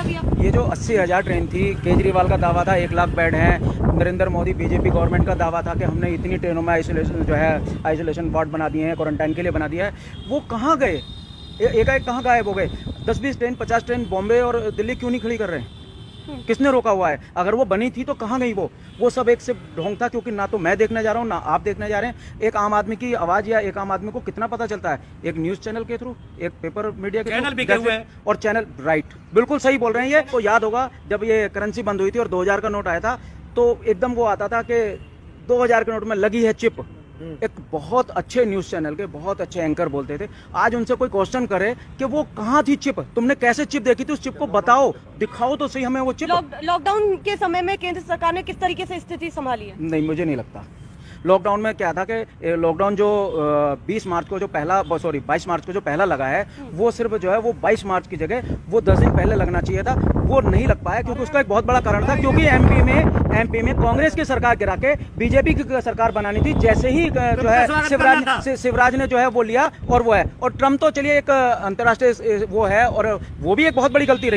अभी आप? ये जो 80,000 ट्रेन थी, केजरीवाल का दावा था 1 लाख बेड हैं, नरेंद्र मोदी बीजेपी गवर्नमेंट का दावा था कि हमने इतनी ट्रेनों में आइसोलेशन वार्ड बना दिए हैं, क्वारंटाइन के लिए बना दिया है, वो कहाँ गए? एकाएक कहाँ गायब हो गए? 10-20 ट्रेन 50 ट्रेन बॉम्बे और दिल्ली क्यों नहीं खड़ी कर रहे हैं? किसने रोका हुआ है? अगर वो बनी थी तो कहाँ गई वो सब एक से ढोंग था, क्योंकि ना तो मैं देखने जा रहा हूँ ना आप देखने जा रहे हैं। एक आम आदमी की आवाज़ या एक आम आदमी को कितना पता चलता है? एक न्यूज़ चैनल के थ्रू, एक पेपर मीडिया के चैनल थ्रू बिके हुए हैं। और चैनल, राइट, बिल्कुल सही बोल रहे हैं। ये तो याद होगा जब ये करेंसी बंद हुई थी और 2000 का नोट आया था तो एकदम वो आता था कि 2000 के नोट में लगी है चिप। एक बहुत अच्छे न्यूज़ चैनल के बहुत अच्छे एंकर बोलते थे, आज उनसे कोई क्वेश्चन करे कि वो कहाँ थी चिप, तुमने कैसे चिप देखी थी, उस चिप को बताओ, दिखाओ तो सही हमें वो चिप। लॉकडाउन के समय में केंद्र सरकार ने किस तरीके से स्थिति संभाली है? नहीं, मुझे नहीं लगता। लॉकडाउन में क्या था कि लॉकडाउन जो 22 मार्च को जो पहला लगा है, वो सिर्फ जो है वो 22 मार्च की जगह वो 10 दिन पहले लगना चाहिए था। वो नहीं लग पाया क्योंकि उसका एक बहुत बड़ा कारण था, क्योंकि एमपी में कांग्रेस की सरकार गिरा के बीजेपी की सरकार बनानी थी। जैसे ही जो है शिवराज ने जो है वो लिया और वो है, और ट्रम्प तो चलिए एक अंतर्राष्ट्रीय वो है, और वो भी एक बहुत बड़ी गलती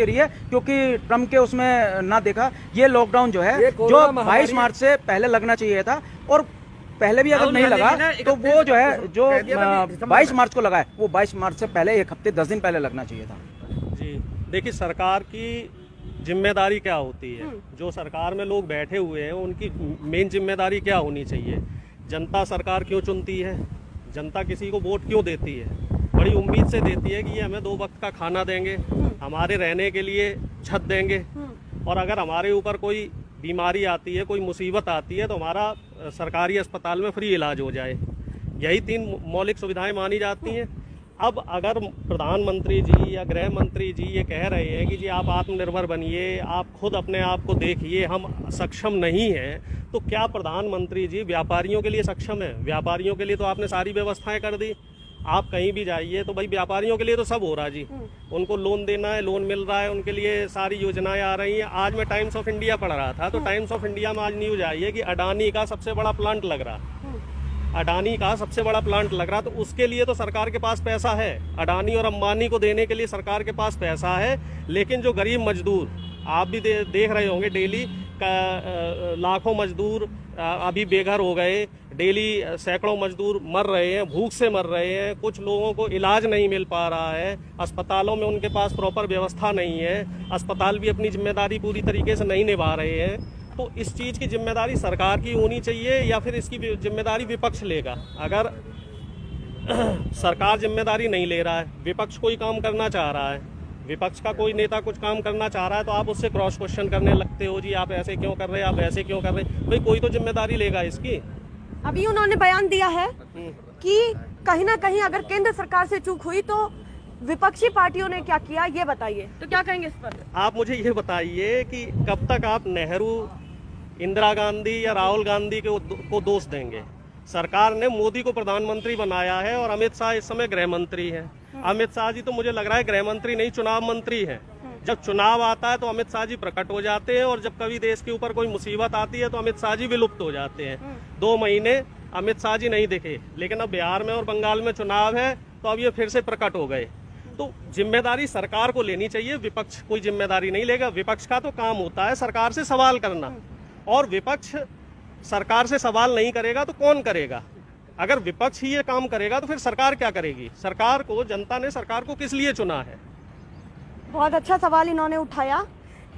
रही है, क्योंकि ट्रम्प के उसमें ना देखा। ये लॉकडाउन जो है जो 22 मार्च से पहले लगना चाहिए था, और पहले भी अगर नहीं लगा तो वो जो है जो 22 मार्च को लगा है, वो 22 मार्च से पहले 1 हफ्ते 10 दिन पहले लगना चाहिए था। जी देखिए, सरकार की जिम्मेदारी क्या होती है? जो सरकार में लोग बैठे हुए हैं उनकी मेन जिम्मेदारी क्या होनी चाहिए? जनता सरकार क्यों चुनती है? जनता किसी को वोट क्यों देती है? बड़ी उम्मीद से देती है कि ये हमें 2 वक्त का खाना देंगे, हमारे रहने के लिए छत देंगे, और अगर हमारे ऊपर कोई बीमारी आती है, कोई मुसीबत आती है, तो हमारा सरकारी अस्पताल में फ्री इलाज हो जाए। यही 3 मौलिक सुविधाएं मानी जाती हैं। अब अगर प्रधानमंत्री जी या गृह मंत्री जी ये कह रहे हैं कि जी आप आत्मनिर्भर बनिए, आप खुद अपने आप को देखिए, हम सक्षम नहीं हैं, तो क्या प्रधानमंत्री जी व्यापारियों के लिए सक्षम है? व्यापारियों के लिए तो आपने सारी व्यवस्थाएं कर दी। आप कहीं भी जाइए तो भाई व्यापारियों के लिए तो सब हो रहा जी, उनको लोन देना है, लोन मिल रहा है, उनके लिए सारी योजनाएं आ रही हैं। आज मैं टाइम्स ऑफ इंडिया पढ़ रहा था, तो टाइम्स ऑफ इंडिया में आज न्यूज आई है कि अडानी का सबसे बड़ा प्लांट लग रहा, तो उसके लिए तो सरकार के पास पैसा है, अडानी और अंबानी को देने के लिए सरकार के पास पैसा है। लेकिन जो गरीब मजदूर, आप भी देख रहे होंगे डेली लाखों मजदूर अभी बेघर हो गए, डेली सैकड़ों मजदूर मर रहे हैं, भूख से मर रहे हैं, कुछ लोगों को इलाज नहीं मिल पा रहा है, अस्पतालों में उनके पास प्रॉपर व्यवस्था नहीं है, अस्पताल भी अपनी जिम्मेदारी पूरी तरीके से नहीं निभा रहे हैं। तो इस चीज़ की जिम्मेदारी सरकार की होनी चाहिए या फिर इसकी जिम्मेदारी विपक्ष लेगा? अगर सरकार जिम्मेदारी नहीं ले रहा है, विपक्ष कोई काम करना चाह रहा है, विपक्ष का कोई नेता कुछ काम करना चाह रहा है, तो आप उससे क्रॉस क्वेश्चन करने लगते हो, जी आप ऐसे क्यों कर रहे हैं, आप ऐसे क्यों कर रहे हैं? भाई कोई तो जिम्मेदारी लेगा इसकी। अभी उन्होंने बयान दिया है कि कहीं ना कहीं अगर केंद्र सरकार से चूक हुई तो विपक्षी पार्टियों ने क्या किया, ये बताइए, तो क्या कहेंगे इस पर? आप मुझे ये बताइए कि कब तक आप नेहरू, इंदिरा गांधी या राहुल गांधी को दोष देंगे? सरकार ने मोदी को प्रधानमंत्री बनाया है और अमित शाह इस समय गृह मंत्री हैं। अमित शाह जी तो मुझे लग रहा है गृह मंत्री नहीं, चुनाव मंत्री हैं। जब चुनाव आता है तो अमित शाह जी प्रकट हो जाते हैं, और जब कभी देश के ऊपर कोई मुसीबत आती है तो अमित शाह जी विलुप्त हो जाते हैं। 2 महीने अमित शाह जी नहीं दिखे, लेकिन अब बिहार में और बंगाल में चुनाव है तो अब ये फिर से प्रकट हो गए। तो जिम्मेदारी सरकार को लेनी चाहिए, विपक्ष कोई जिम्मेदारी नहीं लेगा। विपक्ष का तो काम होता है सरकार से सवाल करना, और विपक्ष सरकार से सवाल नहीं करेगा तो कौन करेगा? अगर विपक्ष ही ये काम करेगा तो फिर सरकार क्या करेगी? सरकार को, जनता ने सरकार को किस लिए चुना है? बहुत अच्छा सवाल इन्होंने उठाया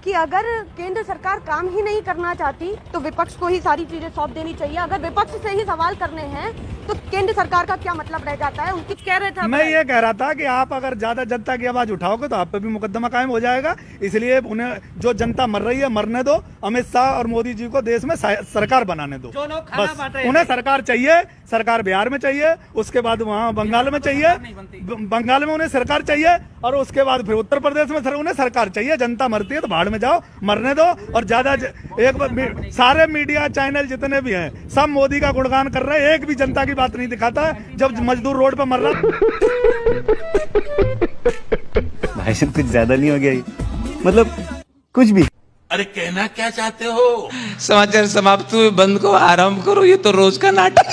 कि अगर केंद्र सरकार काम ही नहीं करना चाहती तो विपक्ष को ही सारी चीजें सौंप देनी चाहिए। अगर विपक्ष से ही सवाल करने हैं तो केंद्र सरकार का क्या मतलब रह जाता है? उनकी कह रहे थे, मैं ये कह रहा था कि आप अगर ज्यादा जनता की आवाज उठाओगे तो आप पे भी मुकदमा कायम हो जाएगा। इसलिए उन्हें, जो जनता मर रही है मरने दो, अमित शाह और मोदी जी को देश में सरकार बनाने दो। बस उन्हें सरकार चाहिए, सरकार बिहार में चाहिए, उसके बाद वहाँ बंगाल में चाहिए, बंगाल में उन्हें सरकार चाहिए, और उसके बाद फिर उत्तर प्रदेश में उन्हें सरकार चाहिए। जनता मरती है तो भाड़ में जाओ, मरने दो। और ज्यादा सारे मीडिया चैनल जितने भी हैं सब मोदी का गुणगान कर रहे हैं, एक भी जनता की बात नहीं दिखाता है जब मजदूर रोड पर मर रहा। भाई साहब कुछ ज्यादा नहीं हो गया? मतलब कुछ भी। अरे कहना क्या चाहते हो? समाचार समाप्त हुए, बंद को आराम करो, ये तो रोज का नाटक।